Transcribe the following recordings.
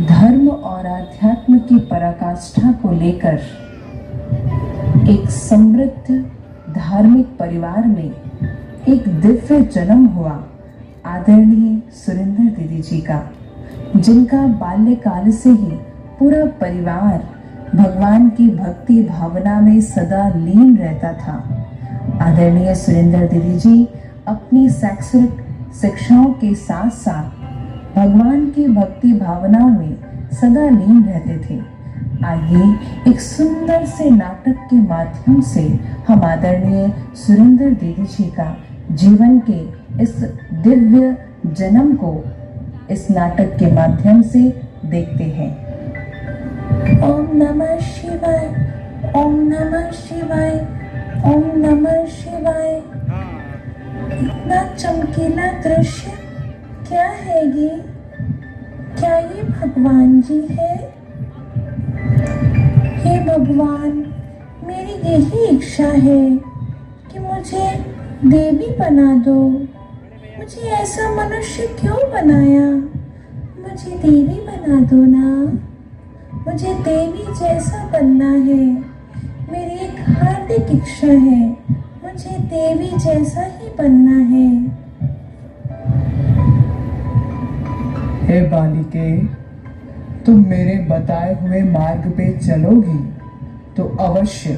धर्म और आध्यात्म की पराकाष्ठा को लेकर एक समृद्ध धार्मिक परिवार में एक दिव्य जन्म हुआ आदरणीय सुरेंद्र दीदी जी का, जिनका बाल्यकाल से ही पूरा परिवार भगवान की भक्ति भावना में सदा लीन रहता था। आदरणीय सुरेंद्र दीदी जी अपनी शैक्षणिक शिक्षाओं के साथ साथ भगवान की भक्ति भावनाओं में सदा लीन रहते थे। आइए एक सुंदर से नाटक के माध्यम से हम आदरणीय सुरेंद्र दीदी जी का जीवन के इस दिव्य जन्म को इस नाटक के माध्यम से देखते हैं। ओम नमः शिवाय, ओम नमः शिवाय, ओम नमः शिवाय। इतना चमकीला दृश्य क्या है ये? क्या ये भगवान जी है? हे भगवान, मेरी यही इच्छा है कि मुझे देवी बना दो। मुझे ऐसा मनुष्य क्यों बनाया? मुझे देवी बना दो ना। मुझे देवी जैसा बनना है। मेरी एक हार्दिक इच्छा है, मुझे देवी जैसा ही बनना है। हे बालिके, तुम मेरे बताए हुए मार्ग पे चलोगी तो अवश्य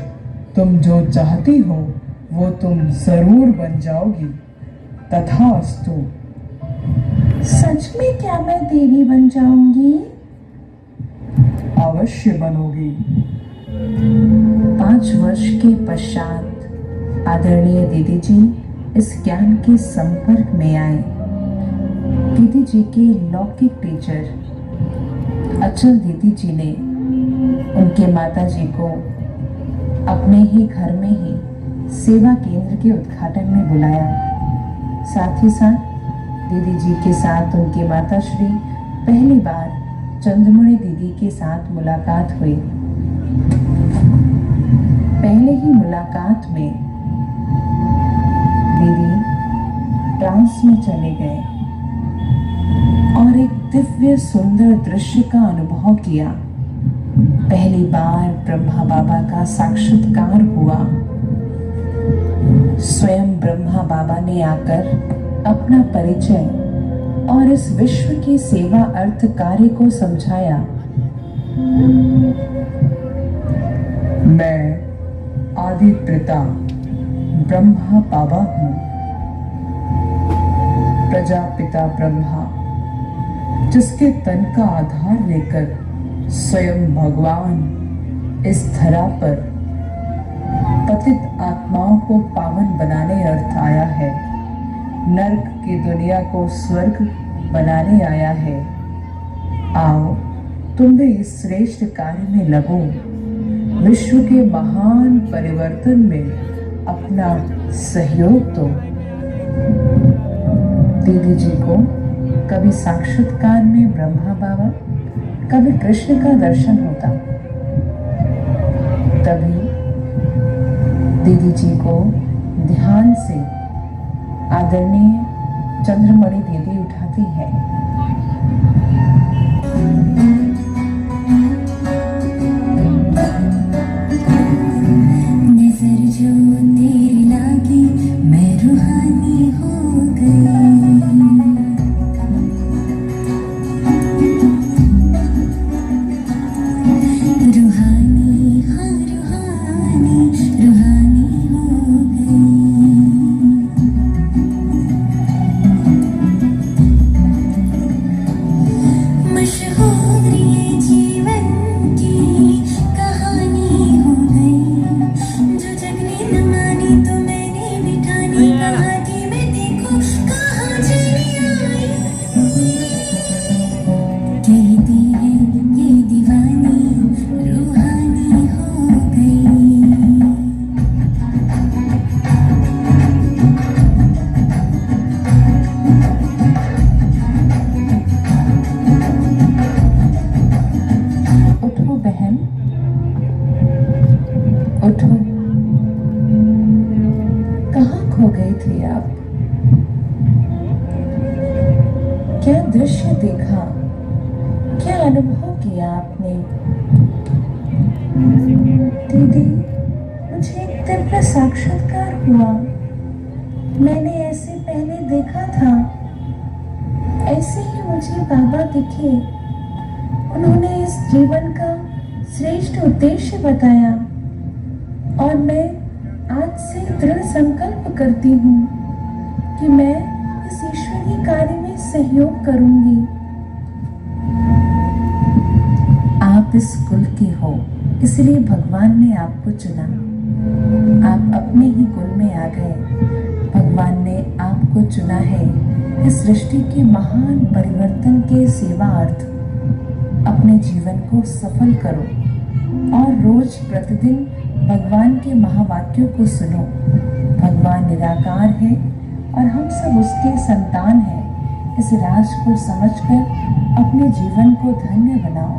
तुम जो चाहती हो वो तुम जरूर बन जाओगी। तथास्तु। सच में क्या मैं देवी बन जाऊंगी? अवश्य बनोगी। 5 वर्ष के पश्चात आदरणीय दीदी जी इस ज्ञान के संपर्क में आए। दीदी जी के लौकिक टीचर अचल दीदी जी ने उनके माता जी को अपने ही घर में ही सेवा केंद्र के उद्घाटन में बुलाया। साथ ही साथ दीदी जी के साथ उनकी माता श्री पहली बार चंद्रमणि दीदी के साथ मुलाकात हुई। पहले ही मुलाकात में दीदी ट्रांस में चले गए और एक दिव्य सुंदर दृश्य का अनुभव किया। पहली बार ब्रह्मा बाबा का साक्षात्कार हुआ। स्वयं ब्रह्मा बाबा ने आकर अपना परिचय और इस विश्व की सेवा अर्थ कार्य को समझाया। मैं आदि पिता ब्रह्मा बाबा हूँ। प्रजापिता ब्रह्मा, जिसके तन का आधार लेकर स्वयं भगवान इस धरा पर पतित आत्माओं को पावन बनाने अर्थ आया है। नरक की दुनिया को स्वर्ग बनाने आया है। आओ तुम भी इस श्रेष्ठ कार्य में लगो। विश्व के महान परिवर्तन में अपना सहयोग दो। दीदी जी को कभी साक्षात्कार में ब्रह्मा बाबा, कभी कृष्ण का दर्शन होता। तभी दीदी जी को ध्यान से आदरणीय चंद्रमणि दीदी उठाती है। नजर जो तेरी लागी मैं रूहानी हो गई। रूहानी हाँ रूहानी रूहानी हो गई। क्या दृश्य देखा, क्या अनुभव किया आपने? दीदी, मुझे एक दिव्य साक्षात्कार हुआ। मैंने ऐसे पहले देखा था, ऐसे ही मुझे बाबा दिखे। उन्होंने इस जीवन का श्रेष्ठ उद्देश्य बताया और मैं आज से दृढ़ संकल्प करती हूँ कि मैं इस ईश्वरीय कार्य में सहयोग करूंगी। आप इस कुल के हो, इसलिए भगवान ने आपको चुना। आप अपने ही कुल में आ गए। भगवान ने आपको चुना है इस सृष्टि के महान परिवर्तन के सेवार्थ। अपने जीवन को सफल करो और रोज प्रतिदिन भगवान के महावाक्यों को सुनो। भगवान निराकार है और हम सब उसके संतान हैं। इस राज को समझकर अपने जीवन को धन्य बनाओ।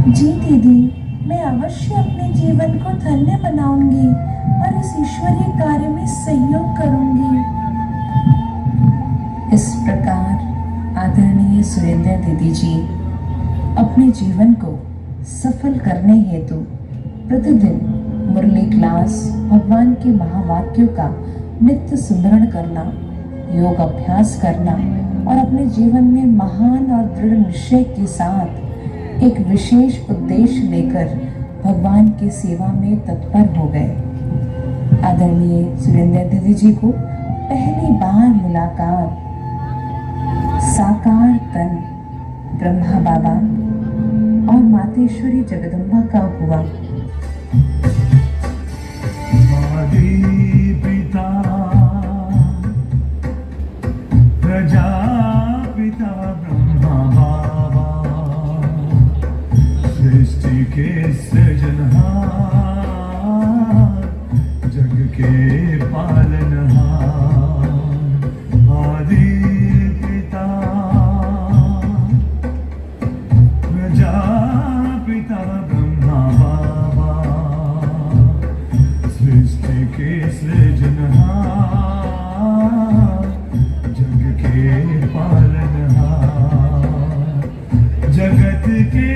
जी दीदी, मैं अवश्य अपने जीवन को धन्य बनाऊंगी और इस ईश्वरीय कार्य में सहयोग करूंगी। इस प्रकार आदरणीय सुरेंद्र दीदी जी अपने जीवन को सफल करने हेतु प्रतिदिन मुरली क्लास, भगवान के महावाक्यों का नित्य सुमरण करना, योग अभ्यास करना और अपने जीवन में महान और दृढ़ निश्चय के साथ एक विशेष उद्देश्य लेकर भगवान की सेवा में तत्पर हो गए। आदरणीय सुरेंद्र दीदी जी को पहली बार मुलाकात साकार तन ब्रह्मा बाबा और मातेश्वरी जगदम्बा का हुआ। पिता प्रजापिता ब्रह्मा बाबा सृष्टि के सृजनहार, जग के पालनहार। आदि पिता प्रजापिता ब्रह्मा बाबा सृष्टि के सृजनहार, जग के पालनहार, जगत के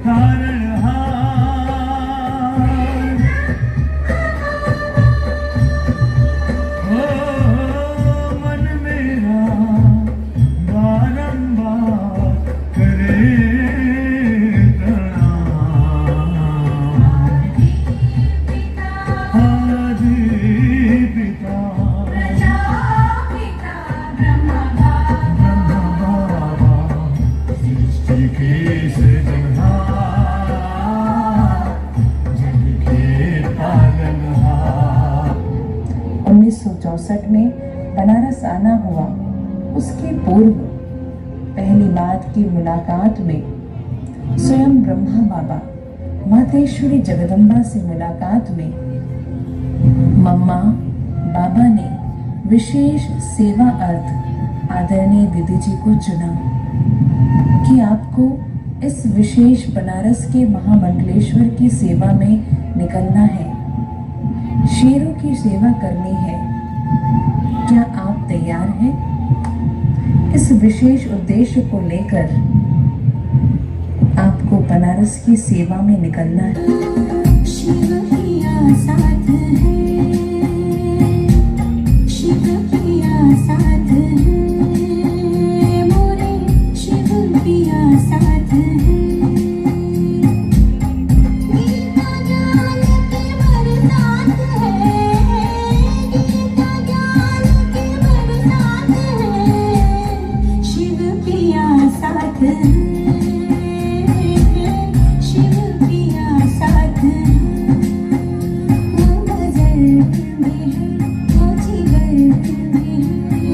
तारणहार। ओ मन मेरा बारंबार करे के सृजनहार, जग के पालनहार। 1964 में बनारस आना हुआ। उसके पूर्व पहली बात की मुलाकात में स्वयं ब्रह्मा बाबा, मातेश्वरी जगदम्बा से मुलाकात में मम्मा बाबा ने विशेष सेवा अर्थ आदरणीय दीदी जी को चुना कि आपको इस विशेष बनारस के महामंडलेश्वर की सेवा में निकलना है, शेरों की सेवा करनी है। क्या आप तैयार हैं? इस विशेष उद्देश्य को लेकर आपको बनारस की सेवा में निकलना है। शिव पिया साथ है, शिव पिया साथ है, मोरे शिव पिया साथ है। गीता ज्ञान की बरसात है, गीता ज्ञान की बरसात है, शिव पिया साथ है, शिव पिया साथ है। वो नजर में है, वो जिगर में है,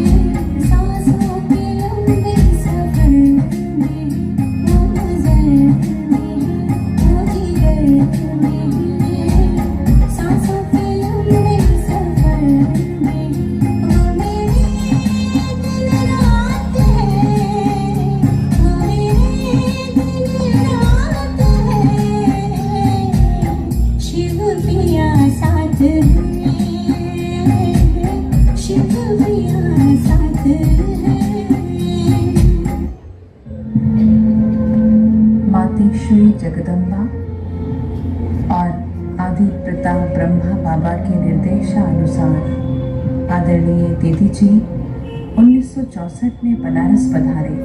बाबा के निर्देशानुसार आदरणीय दीदी जी 1964 में बनारस पधारे।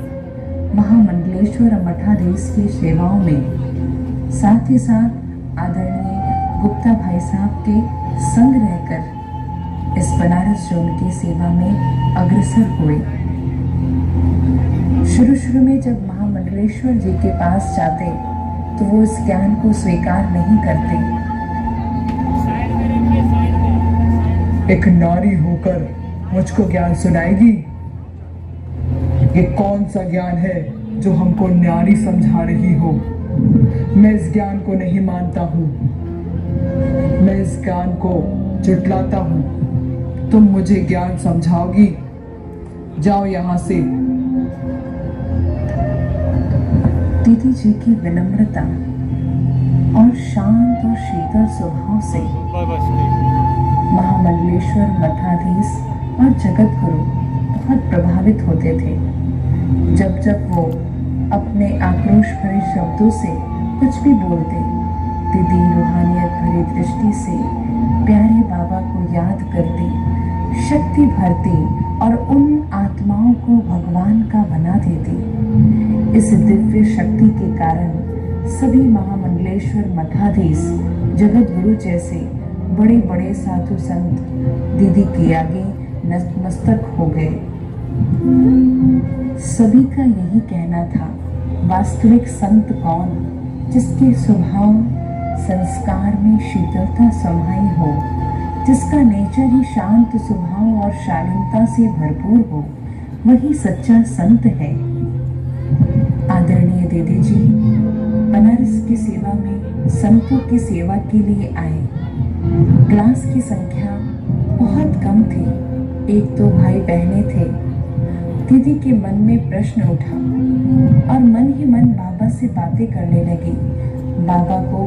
महामंडलेश्वर मठाधीश की सेवाओं में साथ ही साथ आदरणीय गुप्ता भाई साहब के संग रहकर इस बनारस जोन की सेवा में अग्रसर हुए। शुरू में जब महामंडलेश्वर जी के पास जाते तो वो इस ज्ञान को स्वीकार नहीं करते। एक नारी होकर मुझको ज्ञान सुनाएगी? ये कौन सा ज्ञान है जो हमको नारी समझा रही हो? मैं इस ज्ञान को नहीं मानता हूँ, मैं इस ज्ञान को झुठलाता हूँ। तुम मुझे ज्ञान समझाओगी? जाओ यहाँ से। दीदी जी की विनम्रता और शांत और शीतल स्वभाव से महामंडलेश्वर मठाधीश और जगत गुरु बहुत प्रभावित होते थे। जब वो अपने आक्रोश भरे शब्दों से कुछ भी बोलते, दीदी रूहानियत भरी दृष्टि से प्यारे बाबा को याद करती, शक्ति भरती और उन आत्माओं को भगवान का बना देती। इस दिव्य शक्ति के कारण सभी महामंडलेश्वर मठाधीश, जगत गुरु जैसे बड़े बड़े साधु संत दीदी के आगे नतमस्तक हो गए। सभी का यही कहना था, वास्तविक संत कौन? जिसके स्वभाव संस्कार में शीतलता समाई हो, जिसका नेचर ही शांत स्वभाव और शालीनता से भरपूर हो, वही सच्चा संत है। आदरणीय दीदी जी बनारस की सेवा में संतों की सेवा के लिए आए। क्लास की संख्या बहुत कम थी, 1-2 भाई बहनें थे। दीदी के मन में प्रश्न उठा और मन ही मन बाबा से बातें करने लगी। बाबा को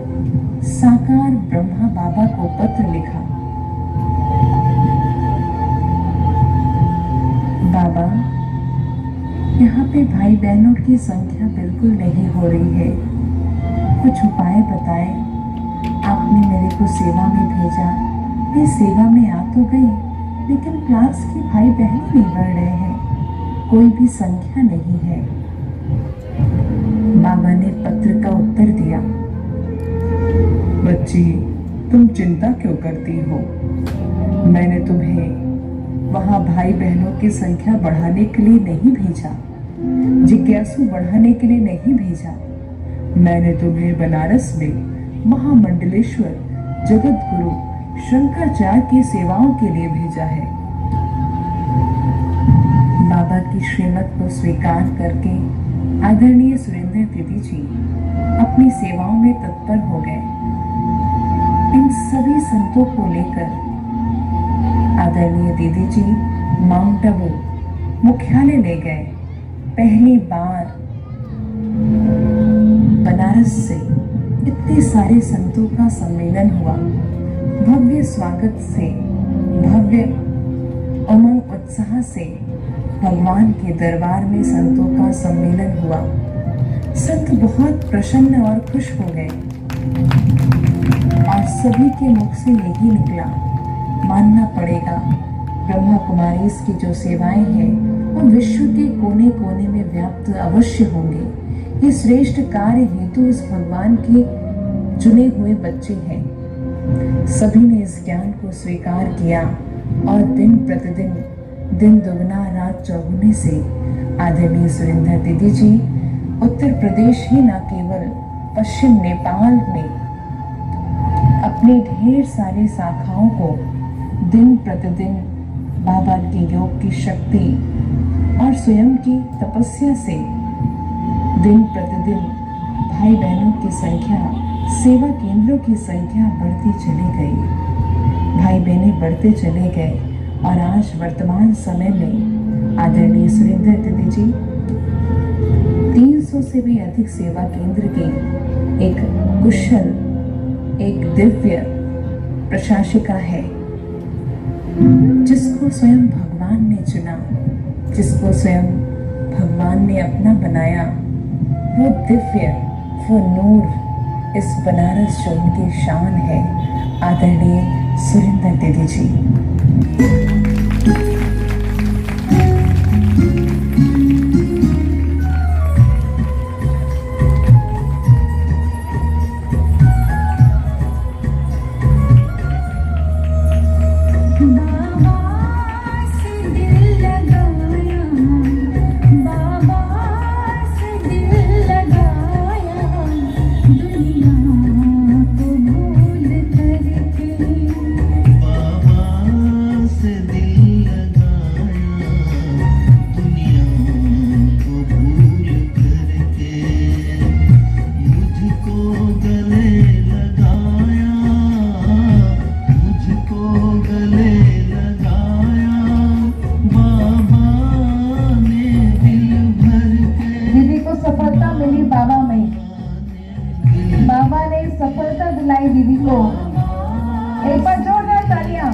साकार ब्रह्मा बाबा को पत्र लिखा। बाबा, यहाँ पे भाई बहनों की संख्या बिल्कुल नहीं हो रही है, कुछ उपाय बताएं। आपने मेरे को सेवा में भेजा, मैं सेवा में आ तो गई, लेकिन क्लास के भाई बहन नहीं बढ़ रहे हैं, कोई भी संख्या नहीं है। बाबा ने पत्र का उत्तर दिया, बच्ची, तुम चिंता क्यों करती हो? मैंने तुम्हें वहाँ भाई बहनों की संख्या बढ़ाने के लिए नहीं भेजा, जिज्ञासु बढ़ाने के लिए नहीं भेजा। मैंने तुम्हें बनारस में महामंडलेश्वर जगत गुरु शंकराचार्य की सेवाओं के लिए भेजा है। बाबा की श्रीमत को स्वीकार करके आदरणीय सुरेंद्र दीदी जी अपनी सेवाओं में तत्पर हो गए। इन सभी संतों को लेकर आदरणीय दीदी जी माउंट आबू मुख्यालय ले गए। पहली बार बनारस से इतने सारे संतों का सम्मेलन हुआ। भव्य स्वागत से, भव्य उमंग उत्साह से भगवान के दरबार में संतों का सम्मेलन हुआ। संत बहुत प्रसन्न और खुश हो गए और सभी के मुख से यही निकला, मानना पड़ेगा ब्रह्मा कुमारी की जो सेवाएं हैं वो विश्व के कोने कोने में व्याप्त अवश्य होंगे। ये श्रेष्ठ कार्य हेतु इस भगवान के चुने हुए बच्चे हैं। सभी ने इस ज्ञान को स्वीकार किया और दिन प्रतिदिन, दिन दुगना रात चौगुने से आदरणीय सुरेंद्र दीदी जी उत्तर प्रदेश ही न केवल पश्चिम नेपाल में अपने ढेर सारी शाखाओं को दिन प्रतिदिन बाबा की योग की शक्ति और स्वयं की तपस्या से दिन प्रतिदिन भाई बहनों की संख्या, सेवा केंद्रों की संख्या बढ़ती चली गई। भाई बहनें बढ़ते चले गए और आज वर्तमान समय में आदरणीय सुरेंद्र दीदी जी 300 से भी अधिक सेवा केंद्र के एक कुशल, एक दिव्य प्रशासिका है, जिसको स्वयं भगवान ने चुना, जिसको स्वयं भगवान ने अपना बनाया। वो दिव्य, वो नूर इस बनारस जोन की शान है। आदरणीय सुरिंदर दीदी जी। बाबा से दिल लगाया, बाबा से दिल लगाया, दुनिया को भूल करके। बाबा से दिल लगाया, दुनिया को भूल करके, मुझको गले लगाया, मुझको गले लगाया, बाबा ने दिल भर के। दीदी को सफलता मिली बाबा में, बाबा ने सफलता दिलाई दीदी को। एक बार जोरदार तालियां।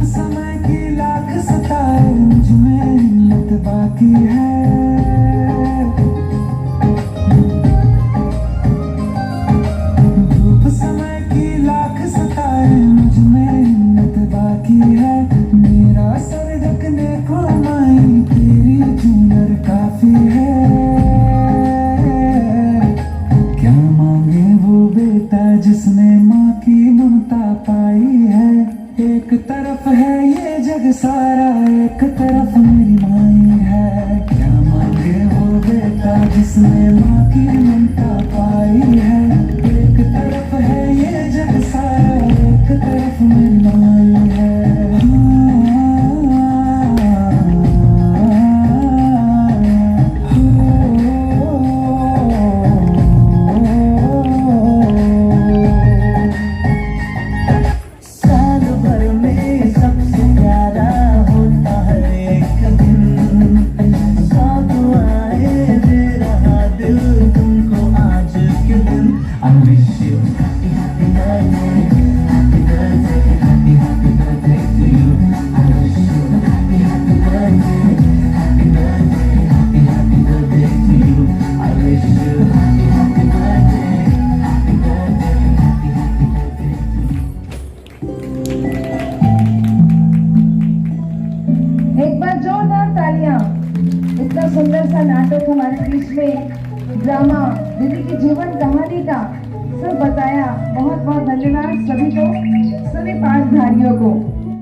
समय की लाख सताए, मुझ में हिम्मत बाकी है। धूप समय की लाख सताए, मुझ में हिम्मत बाकी है। मेरा सर ढकने को माई तेरी चुनर काफी है। क्या मांगे वो बेटा जिसने माँ की ममता पाई है। एक तरफ है ये जग सारा, एक तरफ मेरी माई है। क्या मांगे वो बेटा जिसने माँ की ममता पाई है। एक तरफ है ये जग सारा, एक तरफ मेरी माई है। साल भर में सबसे प्यारा होता है एक दिन, साथ आए दे रहा दिल तुमको आज के दिन। I wish you happy happy birthday, happy birthday, happy happy birthday to you. I wish you happy happy birthday, happy birthday, happy happy birthday to you. I wish you happy happy birthday, happy birthday, happy happy birthday to you. एक बार जोरदार तालियां। इतना सुंदर सा नाटक हमारे बीच में, drama दीदी की जीवन कहानी का सब बताया। बहुत बहुत धन्यवाद सभी को, सभी पाठधारियों को।